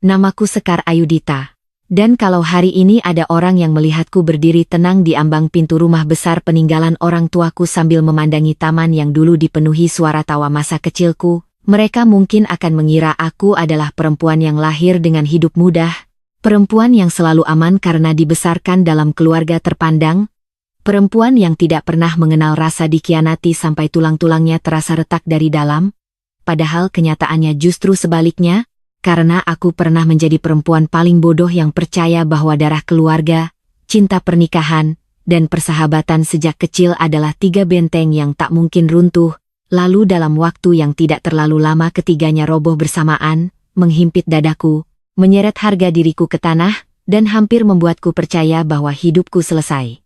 Namaku Sekar Ayudita. Dan kalau hari ini ada orang yang melihatku berdiri tenang di ambang pintu rumah besar peninggalan orang tuaku sambil memandangi taman yang dulu dipenuhi suara tawa masa kecilku, mereka mungkin akan mengira aku adalah perempuan yang lahir dengan hidup mudah, perempuan yang selalu aman karena dibesarkan dalam keluarga terpandang, perempuan yang tidak pernah mengenal rasa dikhianati sampai tulang-tulangnya terasa retak dari dalam. Padahal kenyataannya justru sebaliknya, karena aku pernah menjadi perempuan paling bodoh yang percaya bahwa darah keluarga, cinta pernikahan, dan persahabatan sejak kecil adalah 3 benteng yang tak mungkin runtuh, lalu dalam waktu yang tidak terlalu lama ketiganya roboh bersamaan, menghimpit dadaku, menyeret harga diriku ke tanah, dan hampir membuatku percaya bahwa hidupku selesai.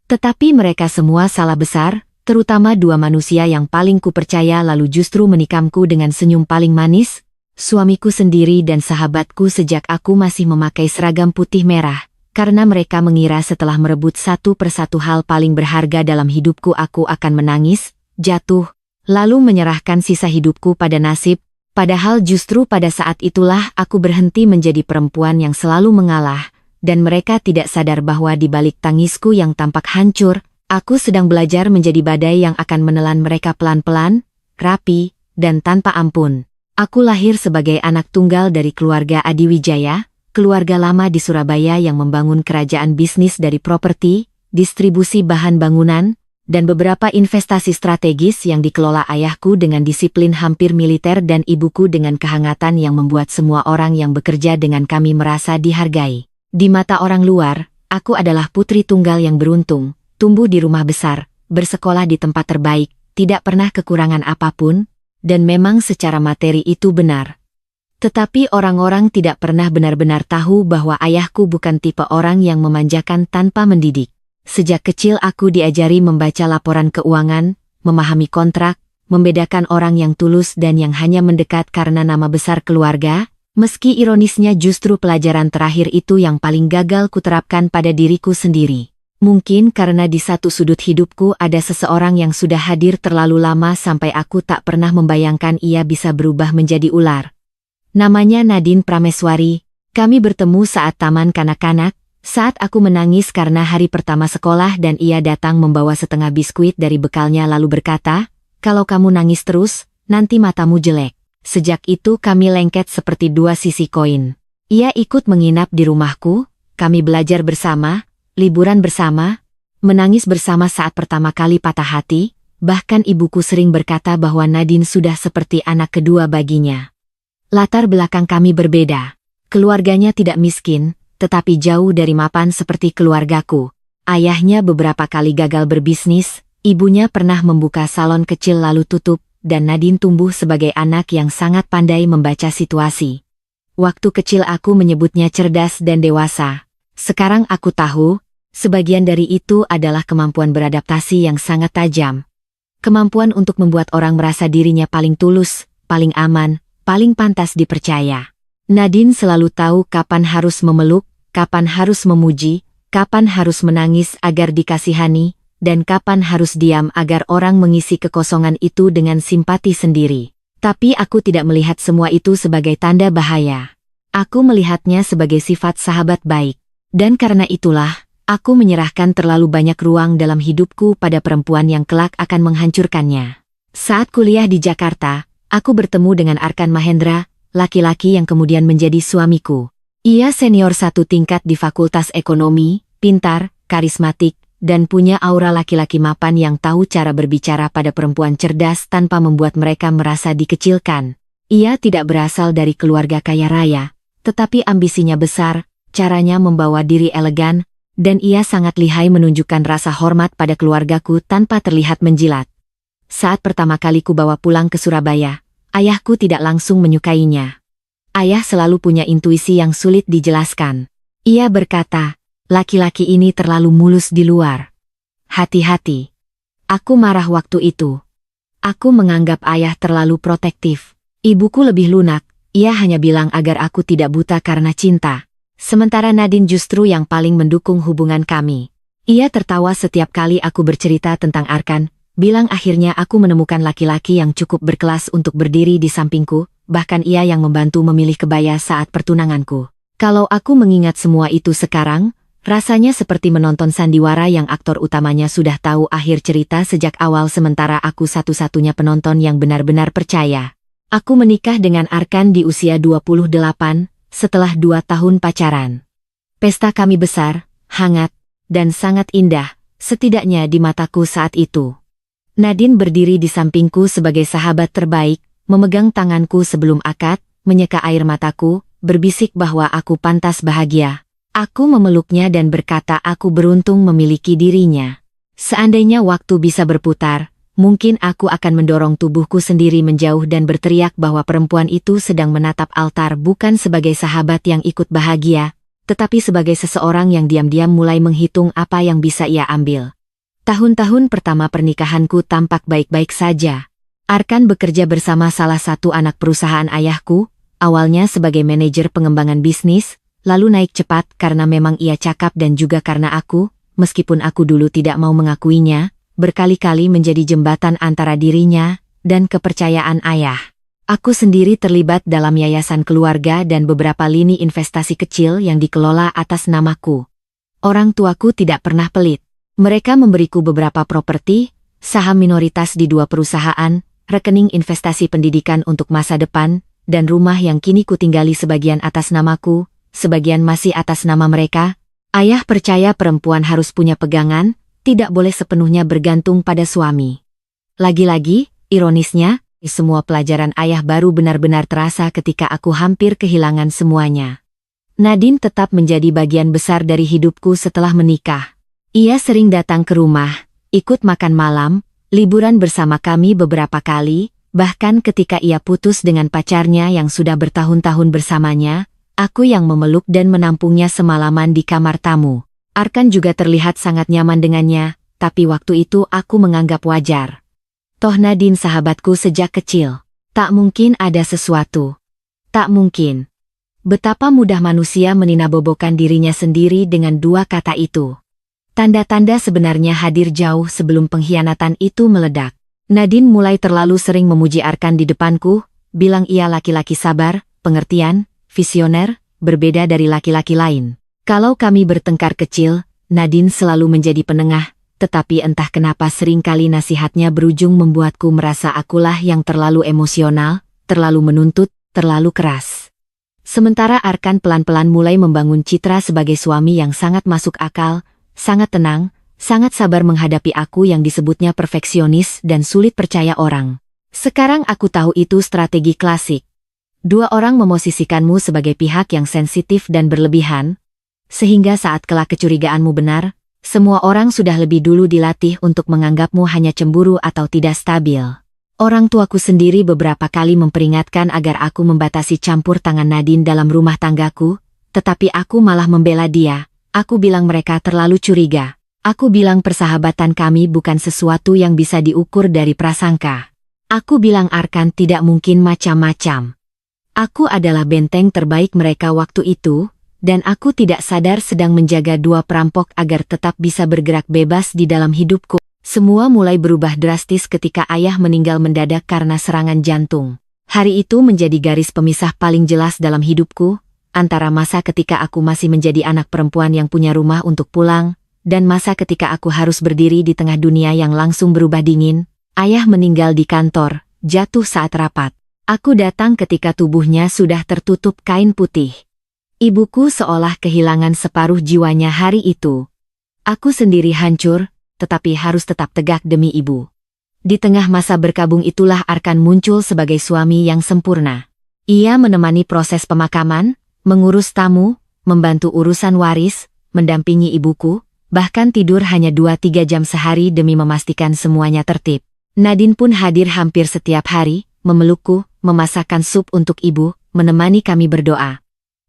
Tetapi mereka semua salah besar, terutama 2 manusia yang paling kupercaya lalu justru menikamku dengan senyum paling manis, suamiku sendiri dan sahabatku sejak aku masih memakai seragam putih merah, karena mereka mengira setelah merebut satu persatu hal paling berharga dalam hidupku aku akan menangis, jatuh, lalu menyerahkan sisa hidupku pada nasib, padahal justru pada saat itulah aku berhenti menjadi perempuan yang selalu mengalah, dan mereka tidak sadar bahwa di balik tangisku yang tampak hancur, aku sedang belajar menjadi badai yang akan menelan mereka pelan-pelan, rapi, dan tanpa ampun. Aku lahir sebagai anak tunggal dari keluarga Adiwijaya, keluarga lama di Surabaya yang membangun kerajaan bisnis dari properti, distribusi bahan bangunan, dan beberapa investasi strategis yang dikelola ayahku dengan disiplin hampir militer dan ibuku dengan kehangatan yang membuat semua orang yang bekerja dengan kami merasa dihargai. Di mata orang luar, aku adalah putri tunggal yang beruntung, tumbuh di rumah besar, bersekolah di tempat terbaik, tidak pernah kekurangan apapun, dan memang secara materi itu benar. Tetapi orang-orang tidak pernah benar-benar tahu bahwa ayahku bukan tipe orang yang memanjakan tanpa mendidik. Sejak kecil aku diajari membaca laporan keuangan, memahami kontrak, membedakan orang yang tulus dan yang hanya mendekat karena nama besar keluarga, meski ironisnya justru pelajaran terakhir itu yang paling gagal kuterapkan pada diriku sendiri. Mungkin karena di satu sudut hidupku ada seseorang yang sudah hadir terlalu lama sampai aku tak pernah membayangkan ia bisa berubah menjadi ular. Namanya Nadine Prameswari. Kami bertemu saat taman kanak-kanak, saat aku menangis karena hari pertama sekolah dan ia datang membawa setengah biskuit dari bekalnya lalu berkata, "Kalau kamu nangis terus, nanti matamu jelek." Sejak itu kami lengket seperti 2 sisi koin. Ia ikut menginap di rumahku, kami belajar bersama, liburan bersama, menangis bersama saat pertama kali patah hati, bahkan ibuku sering berkata bahwa Nadine sudah seperti anak kedua baginya. Latar belakang kami berbeda. Keluarganya tidak miskin, tetapi jauh dari mapan seperti keluargaku. Ayahnya beberapa kali gagal berbisnis, ibunya pernah membuka salon kecil lalu tutup, dan Nadine tumbuh sebagai anak yang sangat pandai membaca situasi. Waktu kecil aku menyebutnya cerdas dan dewasa. Sekarang aku tahu, sebagian dari itu adalah kemampuan beradaptasi yang sangat tajam. Kemampuan untuk membuat orang merasa dirinya paling tulus, paling aman, paling pantas dipercaya. Nadine selalu tahu kapan harus memeluk, kapan harus memuji, kapan harus menangis agar dikasihani, dan kapan harus diam agar orang mengisi kekosongan itu dengan simpati sendiri. Tapi aku tidak melihat semua itu sebagai tanda bahaya. Aku melihatnya sebagai sifat sahabat baik. Dan karena itulah, aku menyerahkan terlalu banyak ruang dalam hidupku pada perempuan yang kelak akan menghancurkannya. Saat kuliah di Jakarta, aku bertemu dengan Arkan Mahendra, laki-laki yang kemudian menjadi suamiku. Ia senior 1 tingkat di Fakultas Ekonomi, pintar, karismatik, dan punya aura laki-laki mapan yang tahu cara berbicara pada perempuan cerdas tanpa membuat mereka merasa dikecilkan. Ia tidak berasal dari keluarga kaya raya, tetapi ambisinya besar, caranya membawa diri elegan, dan ia sangat lihai menunjukkan rasa hormat pada keluargaku tanpa terlihat menjilat. Saat pertama kali ku bawa pulang ke Surabaya, ayahku tidak langsung menyukainya. Ayah selalu punya intuisi yang sulit dijelaskan. Ia berkata, "Laki-laki ini terlalu mulus di luar. Hati-hati." Aku marah waktu itu. Aku menganggap ayah terlalu protektif. Ibuku lebih lunak, ia hanya bilang agar aku tidak buta karena cinta. Sementara Nadine justru yang paling mendukung hubungan kami. Ia tertawa setiap kali aku bercerita tentang Arkan, bilang akhirnya aku menemukan laki-laki yang cukup berkelas untuk berdiri di sampingku, bahkan ia yang membantu memilih kebaya saat pertunanganku. Kalau aku mengingat semua itu sekarang, rasanya seperti menonton sandiwara yang aktor utamanya sudah tahu akhir cerita sejak awal sementara aku satu-satunya penonton yang benar-benar percaya. Aku menikah dengan Arkan di usia 28, setelah 2 tahun pacaran. Pesta kami besar, hangat, dan sangat indah, setidaknya di mataku saat itu. Nadine berdiri di sampingku sebagai sahabat terbaik, memegang tanganku sebelum akad, menyeka air mataku, berbisik bahwa aku pantas bahagia. Aku memeluknya dan berkata aku beruntung memiliki dirinya. Seandainya waktu bisa berputar, mungkin aku akan mendorong tubuhku sendiri menjauh dan berteriak bahwa perempuan itu sedang menatap altar bukan sebagai sahabat yang ikut bahagia, tetapi sebagai seseorang yang diam-diam mulai menghitung apa yang bisa ia ambil. Tahun-tahun pertama pernikahanku tampak baik-baik saja. Arkan bekerja bersama salah satu anak perusahaan ayahku, awalnya sebagai manajer pengembangan bisnis, lalu naik cepat karena memang ia cakap dan juga karena aku, meskipun aku dulu tidak mau mengakuinya, berkali-kali menjadi jembatan antara dirinya dan kepercayaan ayah. Aku sendiri terlibat dalam yayasan keluarga dan beberapa lini investasi kecil yang dikelola atas namaku. Orang tuaku tidak pernah pelit. Mereka memberiku beberapa properti, saham minoritas di 2 perusahaan, rekening investasi pendidikan untuk masa depan, dan rumah yang kini kutinggali sebagian atas namaku, sebagian masih atas nama mereka. Ayah percaya perempuan harus punya pegangan, tidak boleh sepenuhnya bergantung pada suami. Lagi-lagi, ironisnya, semua pelajaran ayah baru benar-benar terasa ketika aku hampir kehilangan semuanya. Nadine tetap menjadi bagian besar dari hidupku setelah menikah. Ia sering datang ke rumah, ikut makan malam, liburan bersama kami beberapa kali, bahkan ketika ia putus dengan pacarnya yang sudah bertahun-tahun bersamanya, aku yang memeluk dan menampungnya semalaman di kamar tamu. Arkan juga terlihat sangat nyaman dengannya, tapi waktu itu aku menganggap wajar. Toh Nadine sahabatku sejak kecil. Tak mungkin ada sesuatu. Tak mungkin. Betapa mudah manusia meninabobokan dirinya sendiri dengan 2 kata itu. Tanda-tanda sebenarnya hadir jauh sebelum pengkhianatan itu meledak. Nadine mulai terlalu sering memuji Arkan di depanku, bilang ia laki-laki sabar, pengertian, visioner, berbeda dari laki-laki lain. Kalau kami bertengkar kecil, Nadine selalu menjadi penengah, tetapi entah kenapa seringkali nasihatnya berujung membuatku merasa akulah yang terlalu emosional, terlalu menuntut, terlalu keras. Sementara Arkan pelan-pelan mulai membangun citra sebagai suami yang sangat masuk akal, sangat tenang, sangat sabar menghadapi aku yang disebutnya perfeksionis dan sulit percaya orang. Sekarang aku tahu itu strategi klasik. 2 orang memosisikanmu sebagai pihak yang sensitif dan berlebihan, sehingga saat kelak kecurigaanmu benar, semua orang sudah lebih dulu dilatih untuk menganggapmu hanya cemburu atau tidak stabil. Orang tuaku sendiri beberapa kali memperingatkan agar aku membatasi campur tangan Nadine dalam rumah tanggaku, tetapi aku malah membela dia. Aku bilang mereka terlalu curiga. Aku bilang persahabatan kami bukan sesuatu yang bisa diukur dari prasangka. Aku bilang Arkan tidak mungkin macam-macam. Aku adalah benteng terbaik mereka waktu itu, dan aku tidak sadar sedang menjaga 2 perampok agar tetap bisa bergerak bebas di dalam hidupku. Semua mulai berubah drastis ketika ayah meninggal mendadak karena serangan jantung. Hari itu menjadi garis pemisah paling jelas dalam hidupku, antara masa ketika aku masih menjadi anak perempuan yang punya rumah untuk pulang, dan masa ketika aku harus berdiri di tengah dunia yang langsung berubah dingin. Ayah meninggal di kantor, jatuh saat rapat. Aku datang ketika tubuhnya sudah tertutup kain putih. Ibuku seolah kehilangan separuh jiwanya hari itu. Aku sendiri hancur, tetapi harus tetap tegak demi ibu. Di tengah masa berkabung itulah Arkan muncul sebagai suami yang sempurna. Ia menemani proses pemakaman, mengurus tamu, membantu urusan waris, mendampingi ibuku, bahkan tidur hanya 2-3 jam sehari demi memastikan semuanya tertib. Nadine pun hadir hampir setiap hari, memelukku, memasakkan sup untuk ibu, menemani kami berdoa.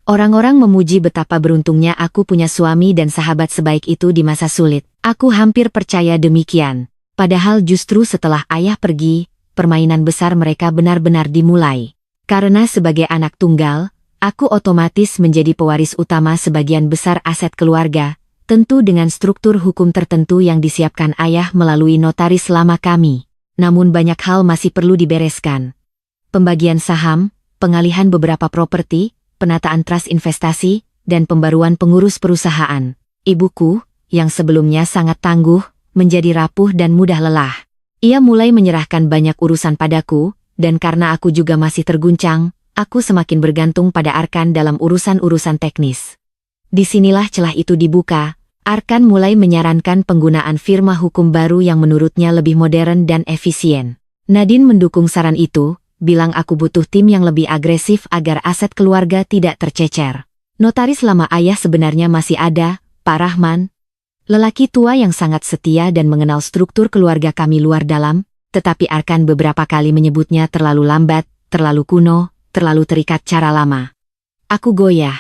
Orang-orang memuji betapa beruntungnya aku punya suami dan sahabat sebaik itu di masa sulit. Aku hampir percaya demikian. Padahal justru setelah ayah pergi, permainan besar mereka benar-benar dimulai. Karena sebagai anak tunggal, aku otomatis menjadi pewaris utama sebagian besar aset keluarga, tentu dengan struktur hukum tertentu yang disiapkan ayah melalui notaris lama kami. Namun banyak hal masih perlu dibereskan. Pembagian saham, pengalihan beberapa properti, penataan trust investasi, dan pembaruan pengurus perusahaan. Ibuku, yang sebelumnya sangat tangguh, menjadi rapuh dan mudah lelah. Ia mulai menyerahkan banyak urusan padaku, dan karena aku juga masih terguncang, aku semakin bergantung pada Arkan dalam urusan-urusan teknis. Disinilah celah itu dibuka. Arkan mulai menyarankan penggunaan firma hukum baru yang menurutnya lebih modern dan efisien. Nadine mendukung saran itu, bilang aku butuh tim yang lebih agresif agar aset keluarga tidak tercecer. Notaris lama ayah sebenarnya masih ada, Pak Rahman. Lelaki tua yang sangat setia dan mengenal struktur keluarga kami luar dalam, tetapi Arkan beberapa kali menyebutnya terlalu lambat, terlalu kuno, terlalu terikat cara lama. Aku goyah.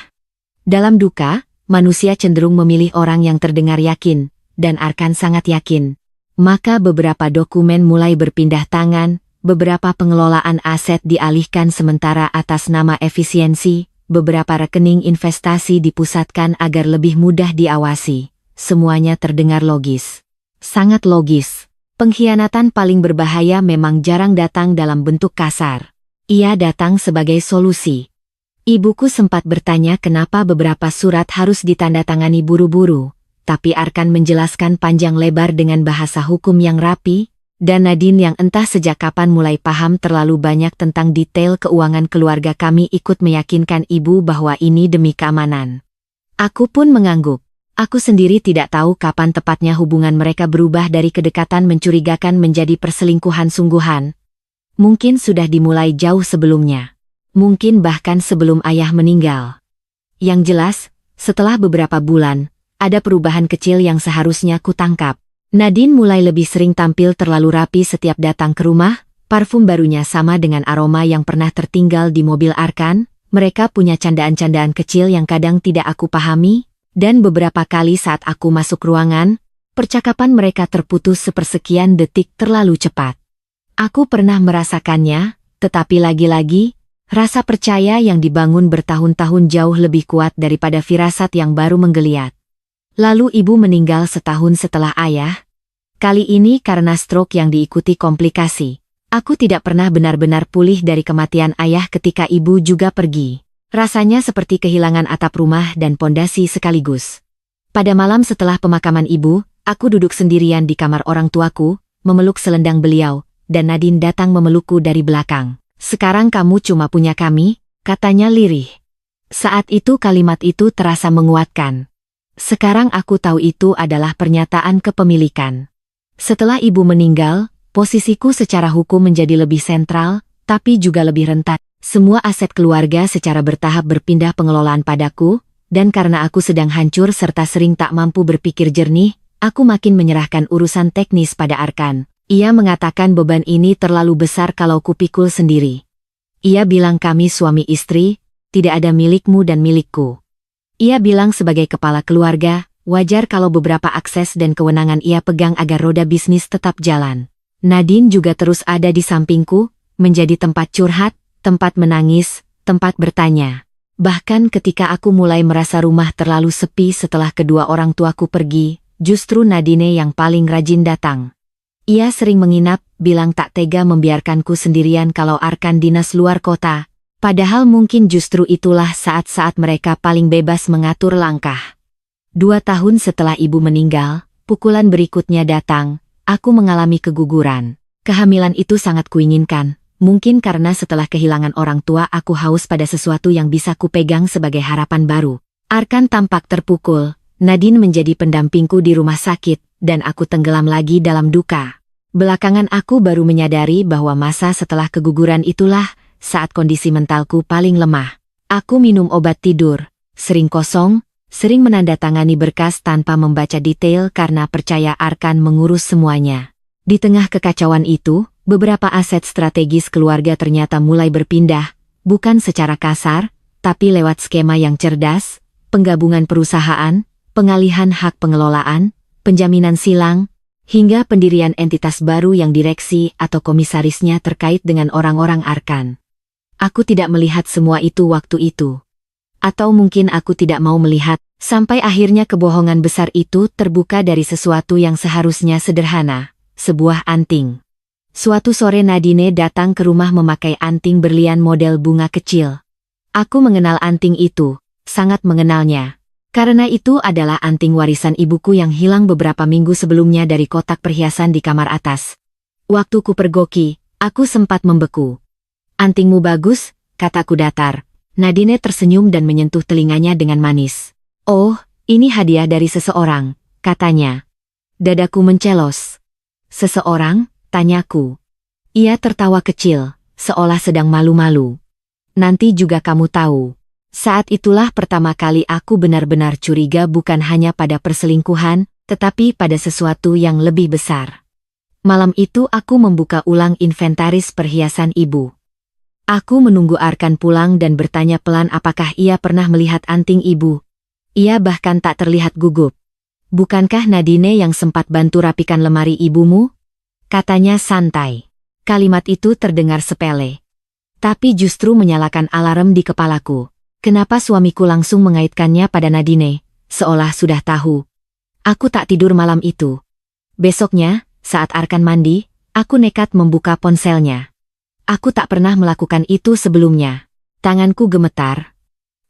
Dalam duka, manusia cenderung memilih orang yang terdengar yakin, dan Arkan sangat yakin. Maka beberapa dokumen mulai berpindah tangan, beberapa pengelolaan aset dialihkan sementara atas nama efisiensi, beberapa rekening investasi dipusatkan agar lebih mudah diawasi. Semuanya terdengar logis. Sangat logis. Pengkhianatan paling berbahaya memang jarang datang dalam bentuk kasar. Ia datang sebagai solusi. Ibuku sempat bertanya kenapa beberapa surat harus ditandatangani buru-buru, tapi Arkan menjelaskan panjang lebar dengan bahasa hukum yang rapi, dan Nadine yang entah sejak kapan mulai paham terlalu banyak tentang detail keuangan keluarga kami ikut meyakinkan ibu bahwa ini demi keamanan. Aku pun mengangguk. Aku sendiri tidak tahu kapan tepatnya hubungan mereka berubah dari kedekatan mencurigakan menjadi perselingkuhan sungguhan. Mungkin sudah dimulai jauh sebelumnya. Mungkin bahkan sebelum ayah meninggal. Yang jelas, setelah beberapa bulan, ada perubahan kecil yang seharusnya kutangkap. Nadine mulai lebih sering tampil terlalu rapi setiap datang ke rumah, parfum barunya sama dengan aroma yang pernah tertinggal di mobil Arkan, mereka punya candaan-candaan kecil yang kadang tidak aku pahami, dan beberapa kali saat aku masuk ruangan, percakapan mereka terputus sepersekian detik terlalu cepat. Aku pernah merasakannya, tetapi lagi-lagi, rasa percaya yang dibangun bertahun-tahun jauh lebih kuat daripada firasat yang baru menggeliat. Lalu ibu meninggal setahun setelah ayah. Kali ini karena stroke yang diikuti komplikasi. Aku tidak pernah benar-benar pulih dari kematian ayah ketika ibu juga pergi. Rasanya seperti kehilangan atap rumah dan pondasi sekaligus. Pada malam setelah pemakaman ibu, aku duduk sendirian di kamar orang tuaku, memeluk selendang beliau, dan Nadine datang memelukku dari belakang. "Sekarang kamu cuma punya kami," katanya lirih. Saat itu kalimat itu terasa menguatkan. Sekarang aku tahu itu adalah pernyataan kepemilikan. Setelah ibu meninggal, posisiku secara hukum menjadi lebih sentral, tapi juga lebih rentan. Semua aset keluarga secara bertahap berpindah pengelolaan padaku, dan karena aku sedang hancur serta sering tak mampu berpikir jernih, aku makin menyerahkan urusan teknis pada Arkan. Ia mengatakan beban ini terlalu besar kalau kupikul sendiri. Ia bilang kami suami istri, tidak ada milikmu dan milikku. Ia bilang sebagai kepala keluarga, wajar kalau beberapa akses dan kewenangan ia pegang agar roda bisnis tetap jalan. Nadine juga terus ada di sampingku, menjadi tempat curhat, tempat menangis, tempat bertanya. Bahkan ketika aku mulai merasa rumah terlalu sepi setelah kedua orang tuaku pergi, justru Nadine yang paling rajin datang. Ia sering menginap, bilang tak tega membiarkanku sendirian kalau Arkan dinas luar kota. Padahal mungkin justru itulah saat-saat mereka paling bebas mengatur langkah. 2 tahun setelah ibu meninggal, pukulan berikutnya datang, aku mengalami keguguran. Kehamilan itu sangat kuinginkan, mungkin karena setelah kehilangan orang tua aku haus pada sesuatu yang bisa kupegang sebagai harapan baru. Arkan tampak terpukul, Nadine menjadi pendampingku di rumah sakit, dan aku tenggelam lagi dalam duka. Belakangan aku baru menyadari bahwa masa setelah keguguran itulah, saat kondisi mentalku paling lemah. Aku minum obat tidur, sering kosong, sering menandatangani berkas tanpa membaca detail karena percaya Arkan mengurus semuanya. Di tengah kekacauan itu, beberapa aset strategis keluarga ternyata mulai berpindah, bukan secara kasar, tapi lewat skema yang cerdas, penggabungan perusahaan, pengalihan hak pengelolaan, penjaminan silang, hingga pendirian entitas baru yang direksi atau komisarisnya terkait dengan orang-orang Arkan. Aku tidak melihat semua itu waktu itu. Atau mungkin aku tidak mau melihat, sampai akhirnya kebohongan besar itu terbuka dari sesuatu yang seharusnya sederhana, sebuah anting. Suatu sore Nadine datang ke rumah memakai anting berlian model bunga kecil. Aku mengenal anting itu, sangat mengenalnya. Karena itu adalah anting warisan ibuku yang hilang beberapa minggu sebelumnya dari kotak perhiasan di kamar atas. Waktu ku pergoki, aku sempat membeku. "Antingmu bagus," kataku datar. Nadine tersenyum dan menyentuh telinganya dengan manis. "Oh, ini hadiah dari seseorang," katanya. Dadaku mencelos. "Seseorang?" tanyaku. Ia tertawa kecil, seolah sedang malu-malu. "Nanti juga kamu tahu." Saat itulah pertama kali aku benar-benar curiga bukan hanya pada perselingkuhan, tetapi pada sesuatu yang lebih besar. Malam itu aku membuka ulang inventaris perhiasan ibu. Aku menunggu Arkan pulang dan bertanya pelan apakah ia pernah melihat anting ibu. Ia bahkan tak terlihat gugup. "Bukankah Nadine yang sempat bantu rapikan lemari ibumu?" katanya santai. Kalimat itu terdengar sepele. Tapi justru menyalakan alarm di kepalaku. Kenapa suamiku langsung mengaitkannya pada Nadine, seolah sudah tahu. Aku tak tidur malam itu. Besoknya, saat Arkan mandi, aku nekat membuka ponselnya. Aku tak pernah melakukan itu sebelumnya. Tanganku gemetar.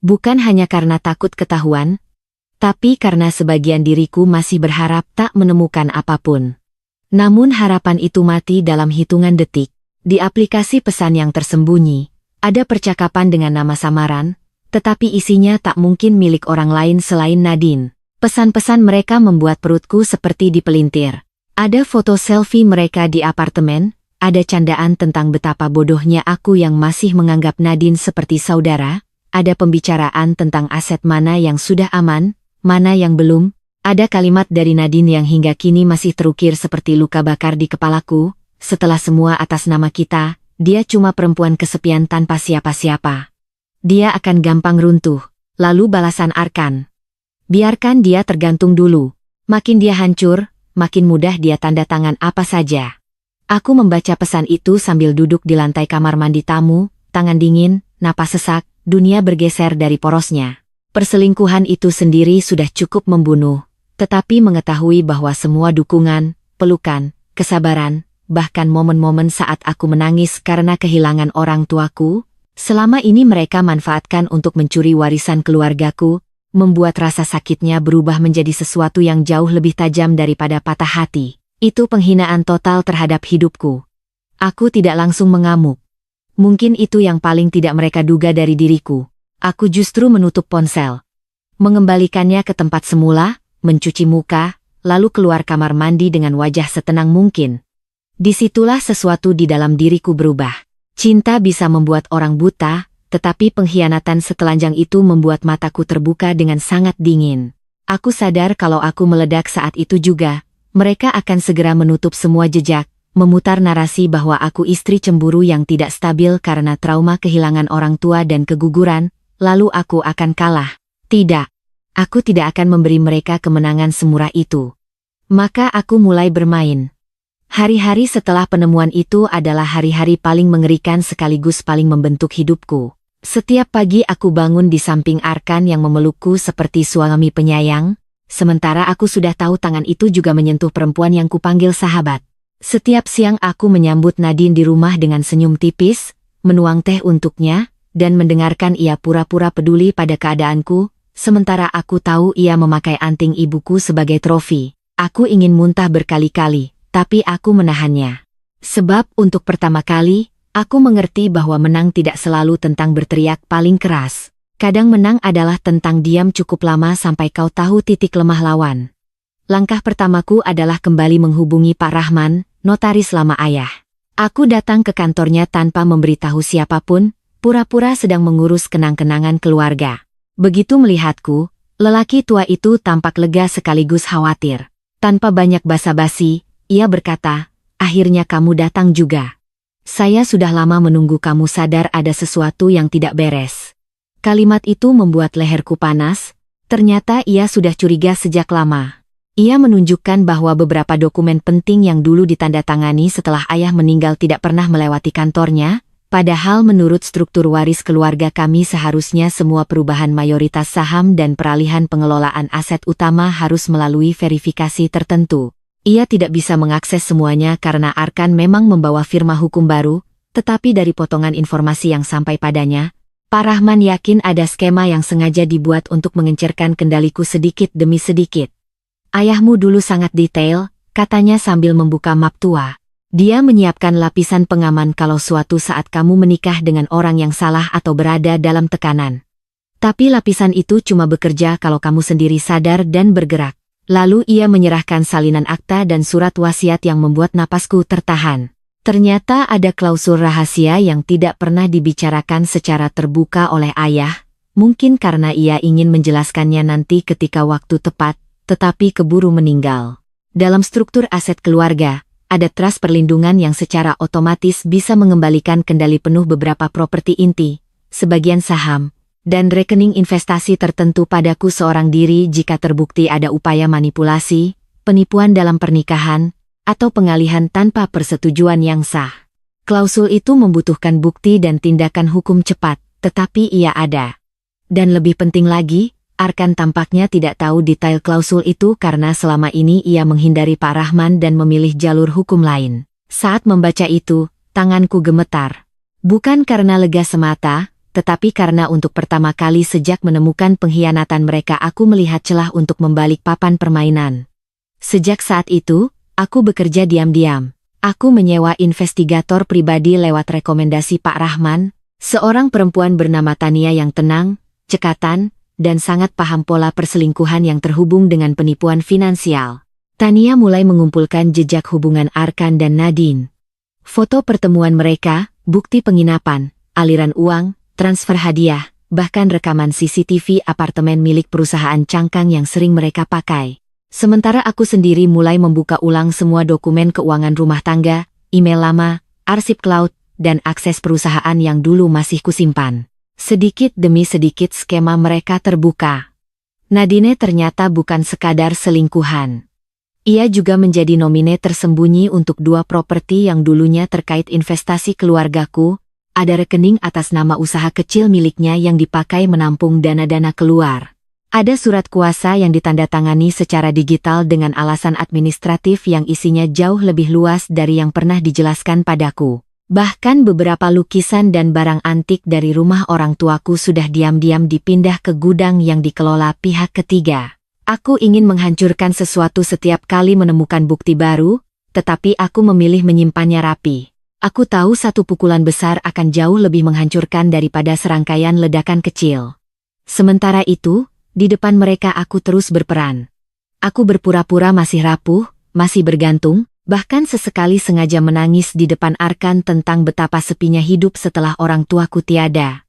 Bukan hanya karena takut ketahuan, tapi karena sebagian diriku masih berharap tak menemukan apapun. Namun harapan itu mati dalam hitungan detik. Di aplikasi pesan yang tersembunyi, ada percakapan dengan nama samaran, tetapi isinya tak mungkin milik orang lain selain Nadine. Pesan-pesan mereka membuat perutku seperti dipelintir. Ada foto selfie mereka di apartemen, ada candaan tentang betapa bodohnya aku yang masih menganggap Nadine seperti saudara, ada pembicaraan tentang aset mana yang sudah aman, mana yang belum, ada kalimat dari Nadine yang hingga kini masih terukir seperti luka bakar di kepalaku, setelah semua atas nama kita, dia cuma perempuan kesepian tanpa siapa-siapa. Dia akan gampang runtuh. Lalu balasan Arkan. "Biarkan dia tergantung dulu. Makin dia hancur, makin mudah dia tanda tangan apa saja." Aku membaca pesan itu sambil duduk di lantai kamar mandi tamu, tangan dingin, napas sesak, dunia bergeser dari porosnya. Perselingkuhan itu sendiri sudah cukup membunuh, tetapi mengetahui bahwa semua dukungan, pelukan, kesabaran, bahkan momen-momen saat aku menangis karena kehilangan orang tuaku, selama ini mereka manfaatkan untuk mencuri warisan keluargaku, membuat rasa sakitnya berubah menjadi sesuatu yang jauh lebih tajam daripada patah hati. Itu penghinaan total terhadap hidupku. Aku tidak langsung mengamuk. Mungkin itu yang paling tidak mereka duga dari diriku. Aku justru menutup ponsel. Mengembalikannya ke tempat semula, mencuci muka, lalu keluar kamar mandi dengan wajah setenang mungkin. Disitulah sesuatu di dalam diriku berubah. Cinta bisa membuat orang buta, tetapi pengkhianatan setelanjang itu membuat mataku terbuka dengan sangat dingin. Aku sadar kalau aku meledak saat itu juga, mereka akan segera menutup semua jejak, memutar narasi bahwa aku istri cemburu yang tidak stabil karena trauma kehilangan orang tua dan keguguran, lalu aku akan kalah. Tidak. Aku tidak akan memberi mereka kemenangan semurah itu. Maka aku mulai bermain. Hari-hari setelah penemuan itu adalah hari-hari paling mengerikan sekaligus paling membentuk hidupku. Setiap pagi aku bangun di samping Arkan yang memelukku seperti suami penyayang, sementara aku sudah tahu tangan itu juga menyentuh perempuan yang kupanggil sahabat. Setiap siang aku menyambut Nadine di rumah dengan senyum tipis, menuang teh untuknya, dan mendengarkan ia pura-pura peduli pada keadaanku, sementara aku tahu ia memakai anting ibuku sebagai trofi. Aku ingin muntah berkali-kali. Tapi aku menahannya. Sebab untuk pertama kali, aku mengerti bahwa menang tidak selalu tentang berteriak paling keras. Kadang menang adalah tentang diam cukup lama sampai kau tahu titik lemah lawan. Langkah pertamaku adalah kembali menghubungi Pak Rahman, notaris lama ayah. Aku datang ke kantornya tanpa memberitahu siapapun, pura-pura sedang mengurus kenang-kenangan keluarga. Begitu melihatku, lelaki tua itu tampak lega sekaligus khawatir. Tanpa banyak basa-basi, ia berkata, "Akhirnya kamu datang juga. Saya sudah lama menunggu kamu sadar ada sesuatu yang tidak beres." Kalimat itu membuat leherku panas, ternyata ia sudah curiga sejak lama. Ia menunjukkan bahwa beberapa dokumen penting yang dulu ditandatangani setelah ayah meninggal tidak pernah melewati kantornya, padahal menurut struktur waris keluarga kami seharusnya semua perubahan mayoritas saham dan peralihan pengelolaan aset utama harus melalui verifikasi tertentu. Ia tidak bisa mengakses semuanya karena Arkan memang membawa firma hukum baru, tetapi dari potongan informasi yang sampai padanya, Pak Rahman yakin ada skema yang sengaja dibuat untuk mengencerkan kendaliku sedikit demi sedikit. Ayahmu dulu sangat detail, katanya sambil membuka map tua. Dia menyiapkan lapisan pengaman kalau suatu saat kamu menikah dengan orang yang salah atau berada dalam tekanan. Tapi lapisan itu cuma bekerja kalau kamu sendiri sadar dan bergerak. Lalu ia menyerahkan salinan akta dan surat wasiat yang membuat napasku tertahan. Ternyata ada klausul rahasia yang tidak pernah dibicarakan secara terbuka oleh ayah, mungkin karena ia ingin menjelaskannya nanti ketika waktu tepat, tetapi keburu meninggal. Dalam struktur aset keluarga, ada trust perlindungan yang secara otomatis bisa mengembalikan kendali penuh beberapa properti inti, sebagian saham, dan rekening investasi tertentu padaku seorang diri jika terbukti ada upaya manipulasi, penipuan dalam pernikahan, atau pengalihan tanpa persetujuan yang sah. Klausul itu membutuhkan bukti dan tindakan hukum cepat, tetapi ia ada. Dan lebih penting lagi, Arkan tampaknya tidak tahu detail klausul itu karena selama ini ia menghindari Pak Rahman dan memilih jalur hukum lain. Saat membaca itu, tanganku gemetar. Bukan karena lega semata, tetapi karena untuk pertama kali sejak menemukan pengkhianatan mereka aku melihat celah untuk membalik papan permainan. Sejak saat itu, aku bekerja diam-diam. Aku menyewa investigator pribadi lewat rekomendasi Pak Rahman, seorang perempuan bernama Tania yang tenang, cekatan, dan sangat paham pola perselingkuhan yang terhubung dengan penipuan finansial. Tania mulai mengumpulkan jejak hubungan Arkan dan Nadine. Foto pertemuan mereka, bukti penginapan, aliran uang, transfer hadiah, bahkan rekaman CCTV apartemen milik perusahaan cangkang yang sering mereka pakai. Sementara aku sendiri mulai membuka ulang semua dokumen keuangan rumah tangga, email lama, arsip cloud, dan akses perusahaan yang dulu masih kusimpan. Sedikit demi sedikit skema mereka terbuka. Nadine ternyata bukan sekadar selingkuhan. Ia juga menjadi nomine tersembunyi untuk 2 properti yang dulunya terkait investasi keluargaku. Ada rekening atas nama usaha kecil miliknya yang dipakai menampung dana-dana keluar. Ada surat kuasa yang ditandatangani secara digital dengan alasan administratif yang isinya jauh lebih luas dari yang pernah dijelaskan padaku. Bahkan beberapa lukisan dan barang antik dari rumah orang tuaku sudah diam-diam dipindah ke gudang yang dikelola pihak ketiga. Aku ingin menghancurkan sesuatu setiap kali menemukan bukti baru, tetapi aku memilih menyimpannya rapi. Aku tahu satu pukulan besar akan jauh lebih menghancurkan daripada serangkaian ledakan kecil. Sementara itu, di depan mereka aku terus berperan. Aku berpura-pura masih rapuh, masih bergantung, bahkan sesekali sengaja menangis di depan Arkan tentang betapa sepinya hidup setelah orang tuaku tiada.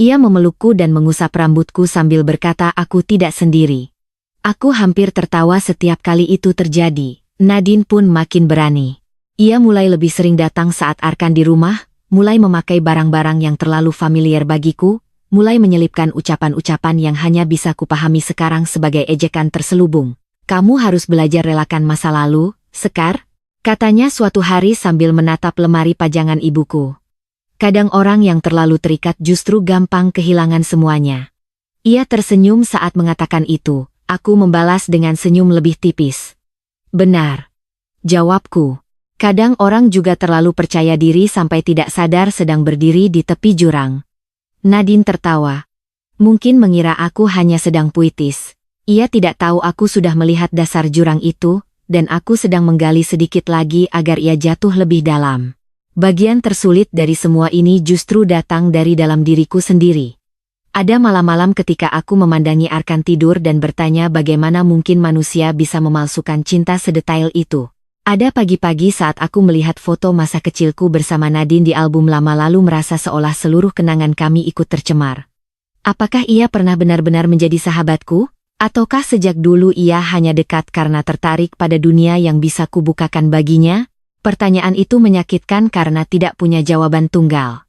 Ia memelukku dan mengusap rambutku sambil berkata aku tidak sendiri. Aku hampir tertawa setiap kali itu terjadi. Nadine pun makin berani. Ia mulai lebih sering datang saat Arkan di rumah, mulai memakai barang-barang yang terlalu familiar bagiku, mulai menyelipkan ucapan-ucapan yang hanya bisa kupahami sekarang sebagai ejekan terselubung. Kamu harus belajar relakan masa lalu, Sekar, katanya suatu hari sambil menatap lemari pajangan ibuku. Kadang orang yang terlalu terikat justru gampang kehilangan semuanya. Ia tersenyum saat mengatakan itu, aku membalas dengan senyum lebih tipis. Benar, jawabku. Kadang orang juga terlalu percaya diri sampai tidak sadar sedang berdiri di tepi jurang. Nadine tertawa. Mungkin mengira aku hanya sedang puitis. Ia tidak tahu aku sudah melihat dasar jurang itu, dan aku sedang menggali sedikit lagi agar ia jatuh lebih dalam. Bagian tersulit dari semua ini justru datang dari dalam diriku sendiri. Ada malam-malam ketika aku memandangi Arkan tidur dan bertanya bagaimana mungkin manusia bisa memalsukan cinta sedetail itu. Ada pagi-pagi saat aku melihat foto masa kecilku bersama Nadine di album lama lalu merasa seolah seluruh kenangan kami ikut tercemar. Apakah ia pernah benar-benar menjadi sahabatku? Ataukah sejak dulu ia hanya dekat karena tertarik pada dunia yang bisa kubukakan baginya? Pertanyaan itu menyakitkan karena tidak punya jawaban tunggal.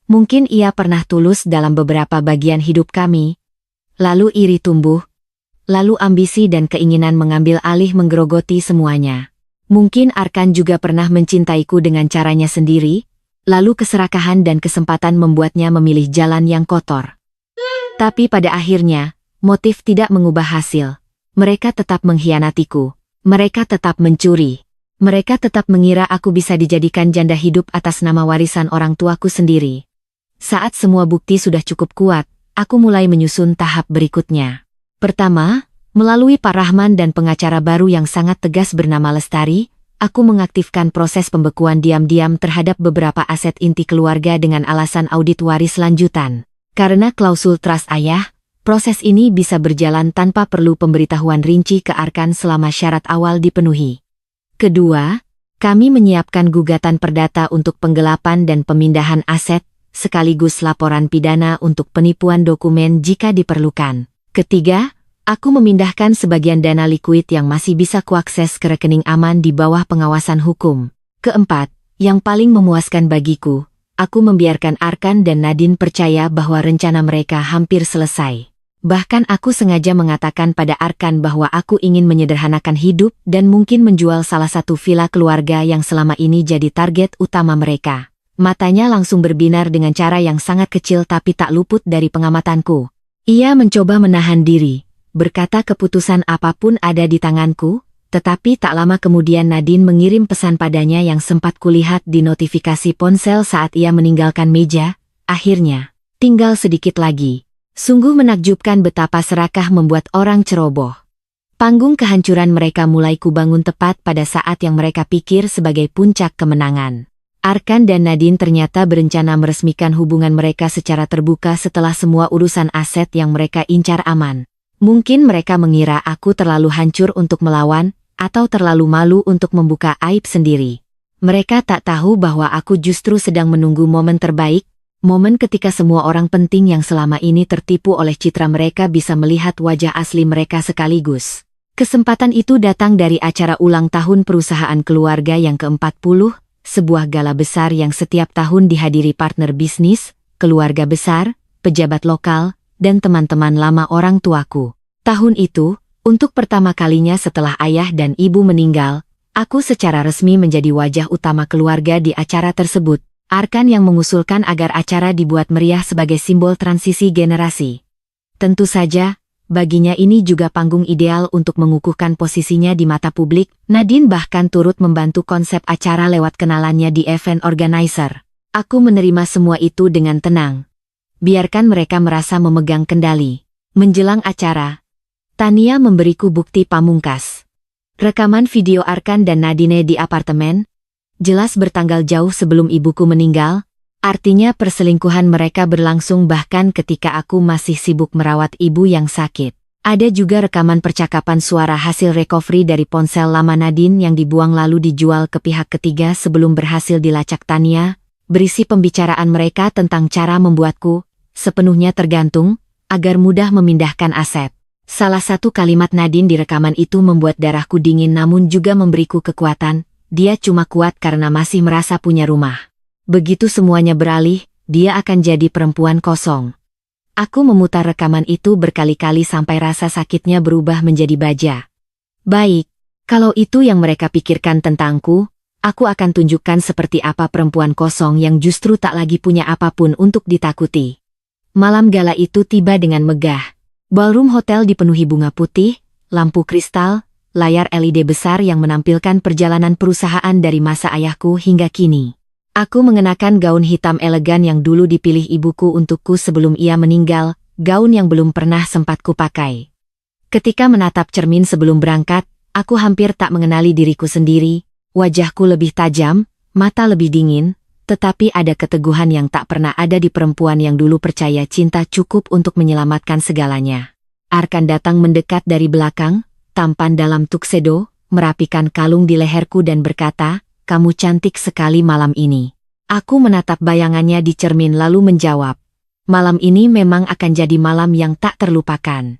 Mungkin ia pernah tulus dalam beberapa bagian hidup kami. Lalu iri tumbuh. Lalu ambisi dan keinginan mengambil alih menggerogoti semuanya. Mungkin Arkan juga pernah mencintaiku dengan caranya sendiri. Lalu keserakahan dan kesempatan membuatnya memilih jalan yang kotor. Tapi pada akhirnya, motif tidak mengubah hasil. Mereka tetap mengkhianatiku. Mereka tetap mencuri. Mereka tetap mengira aku bisa dijadikan janda hidup atas nama warisan orang tuaku sendiri. Saat semua bukti sudah cukup kuat, aku mulai menyusun tahap berikutnya. Pertama, melalui Pak Rahman dan pengacara baru yang sangat tegas bernama Lestari, aku mengaktifkan proses pembekuan diam-diam terhadap beberapa aset inti keluarga dengan alasan audit waris lanjutan. Karena klausul trust ayah, proses ini bisa berjalan tanpa perlu pemberitahuan rinci ke Arkan selama syarat awal dipenuhi. Kedua, kami menyiapkan gugatan perdata untuk penggelapan dan pemindahan aset, sekaligus laporan pidana untuk penipuan dokumen jika diperlukan. Ketiga, aku memindahkan sebagian dana likuid yang masih bisa kuakses ke rekening aman di bawah pengawasan hukum. Keempat, yang paling memuaskan bagiku, aku membiarkan Arkan dan Nadine percaya bahwa rencana mereka hampir selesai. Bahkan aku sengaja mengatakan pada Arkan bahwa aku ingin menyederhanakan hidup dan mungkin menjual salah satu villa keluarga yang selama ini jadi target utama mereka. Matanya langsung berbinar dengan cara yang sangat kecil tapi tak luput dari pengamatanku. Ia mencoba menahan diri, berkata keputusan apapun ada di tanganku, tetapi tak lama kemudian Nadine mengirim pesan padanya yang sempat kulihat di notifikasi ponsel saat ia meninggalkan meja. Akhirnya, tinggal sedikit lagi. Sungguh menakjubkan betapa serakah membuat orang ceroboh. Panggung kehancuran mereka mulai kubangun tepat pada saat yang mereka pikir sebagai puncak kemenangan. Arkan dan Nadine ternyata berencana meresmikan hubungan mereka secara terbuka setelah semua urusan aset yang mereka incar aman. Mungkin mereka mengira aku terlalu hancur untuk melawan, atau terlalu malu untuk membuka aib sendiri. Mereka tak tahu bahwa aku justru sedang menunggu momen terbaik, momen ketika semua orang penting yang selama ini tertipu oleh citra mereka bisa melihat wajah asli mereka sekaligus. Kesempatan itu datang dari acara ulang tahun perusahaan keluarga yang ke-40, sebuah gala besar yang setiap tahun dihadiri partner bisnis, keluarga besar, pejabat lokal, dan teman-teman lama orang tuaku. Tahun itu, untuk pertama kalinya setelah ayah dan ibu meninggal, aku secara resmi menjadi wajah utama keluarga di acara tersebut. Arkan yang mengusulkan agar acara dibuat meriah sebagai simbol transisi generasi. Tentu saja, baginya ini juga panggung ideal untuk mengukuhkan posisinya di mata publik. Nadine bahkan turut membantu konsep acara lewat kenalannya di event organizer. Aku menerima semua itu dengan tenang. Biarkan mereka merasa memegang kendali. Menjelang acara, Tania memberiku bukti pamungkas. Rekaman video Arkan dan Nadine di apartemen, jelas bertanggal jauh sebelum ibuku meninggal, artinya perselingkuhan mereka berlangsung bahkan ketika aku masih sibuk merawat ibu yang sakit. Ada juga rekaman percakapan suara hasil recovery dari ponsel lama Nadine yang dibuang lalu dijual ke pihak ketiga sebelum berhasil dilacak Tania, berisi pembicaraan mereka tentang cara membuatku sepenuhnya tergantung, agar mudah memindahkan aset. Salah satu kalimat Nadine di rekaman itu membuat darahku dingin namun juga memberiku kekuatan. Dia cuma kuat karena masih merasa punya rumah. Begitu semuanya beralih, dia akan jadi perempuan kosong. Aku memutar rekaman itu berkali-kali sampai rasa sakitnya berubah menjadi baja. Baik, kalau itu yang mereka pikirkan tentangku, aku akan tunjukkan seperti apa perempuan kosong yang justru tak lagi punya apapun untuk ditakuti. Malam gala itu tiba dengan megah. Ballroom hotel dipenuhi bunga putih, lampu kristal, layar LED besar yang menampilkan perjalanan perusahaan dari masa ayahku hingga kini. Aku mengenakan gaun hitam elegan yang dulu dipilih ibuku untukku sebelum ia meninggal, gaun yang belum pernah sempat kupakai. Ketika menatap cermin sebelum berangkat, aku hampir tak mengenali diriku sendiri, wajahku lebih tajam, mata lebih dingin, tetapi ada keteguhan yang tak pernah ada di perempuan yang dulu percaya cinta cukup untuk menyelamatkan segalanya. Arkan datang mendekat dari belakang, tampan dalam tuxedo, merapikan kalung di leherku dan berkata, "Kamu cantik sekali malam ini." Aku menatap bayangannya di cermin lalu menjawab, "Malam ini memang akan jadi malam yang tak terlupakan."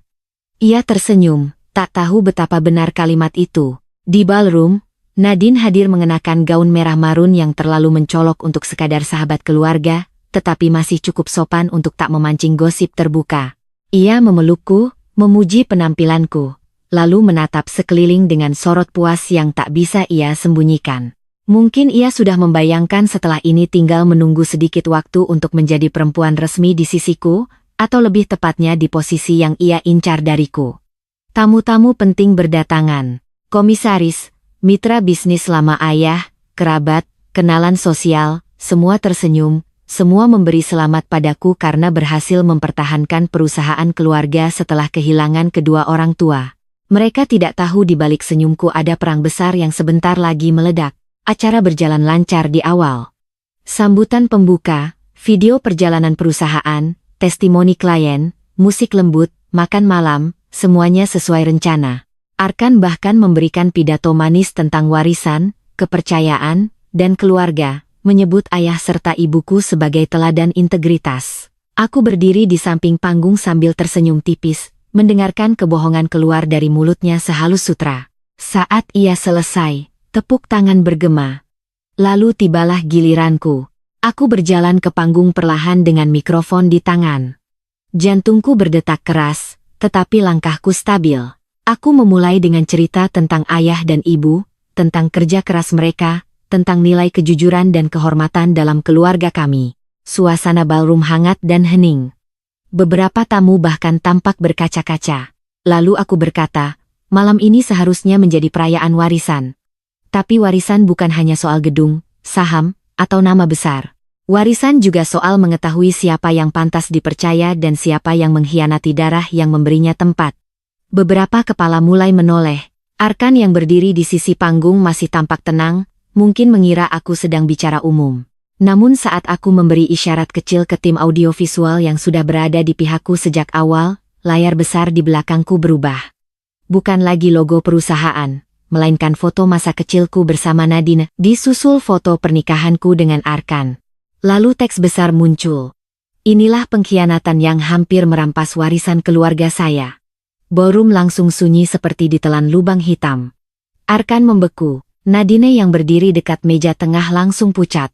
Ia tersenyum, tak tahu betapa benar kalimat itu. Di ballroom, Nadine hadir mengenakan gaun merah marun yang terlalu mencolok untuk sekadar sahabat keluarga, tetapi masih cukup sopan untuk tak memancing gosip terbuka. Ia memelukku, memuji penampilanku, lalu menatap sekeliling dengan sorot puas yang tak bisa ia sembunyikan. Mungkin ia sudah membayangkan setelah ini tinggal menunggu sedikit waktu untuk menjadi perempuan resmi di sisiku, atau lebih tepatnya di posisi yang ia incar dariku. Tamu-tamu penting berdatangan. Komisaris, mitra bisnis lama ayah, kerabat, kenalan sosial, semua tersenyum, semua memberi selamat padaku karena berhasil mempertahankan perusahaan keluarga setelah kehilangan kedua orang tua. Mereka tidak tahu di balik senyumku ada perang besar yang sebentar lagi meledak. Acara berjalan lancar di awal. Sambutan pembuka, video perjalanan perusahaan, testimoni klien, musik lembut, makan malam, semuanya sesuai rencana. Arkan bahkan memberikan pidato manis tentang warisan, kepercayaan, dan keluarga, menyebut ayah serta ibuku sebagai teladan integritas. Aku berdiri di samping panggung sambil tersenyum tipis, mendengarkan kebohongan keluar dari mulutnya sehalus sutra. Saat ia selesai, tepuk tangan bergema. Lalu tibalah giliranku. Aku berjalan ke panggung perlahan dengan mikrofon di tangan. Jantungku berdetak keras, tetapi langkahku stabil. Aku memulai dengan cerita tentang ayah dan ibu, tentang kerja keras mereka, tentang nilai kejujuran dan kehormatan dalam keluarga kami. Suasana ballroom hangat dan hening. Beberapa tamu bahkan tampak berkaca-kaca. Lalu aku berkata, malam ini seharusnya menjadi perayaan warisan. Tapi warisan bukan hanya soal gedung, saham, atau nama besar. Warisan juga soal mengetahui siapa yang pantas dipercaya dan siapa yang mengkhianati darah yang memberinya tempat. Beberapa kepala mulai menoleh. Arkan yang berdiri di sisi panggung masih tampak tenang, mungkin mengira aku sedang bicara umum. Namun saat aku memberi isyarat kecil ke tim audiovisual yang sudah berada di pihakku sejak awal, layar besar di belakangku berubah. Bukan lagi logo perusahaan, melainkan foto masa kecilku bersama Nadine, disusul foto pernikahanku dengan Arkan. Lalu teks besar muncul. Inilah pengkhianatan yang hampir merampas warisan keluarga saya. Ballroom langsung sunyi seperti ditelan lubang hitam. Arkan membeku, Nadine yang berdiri dekat meja tengah langsung pucat.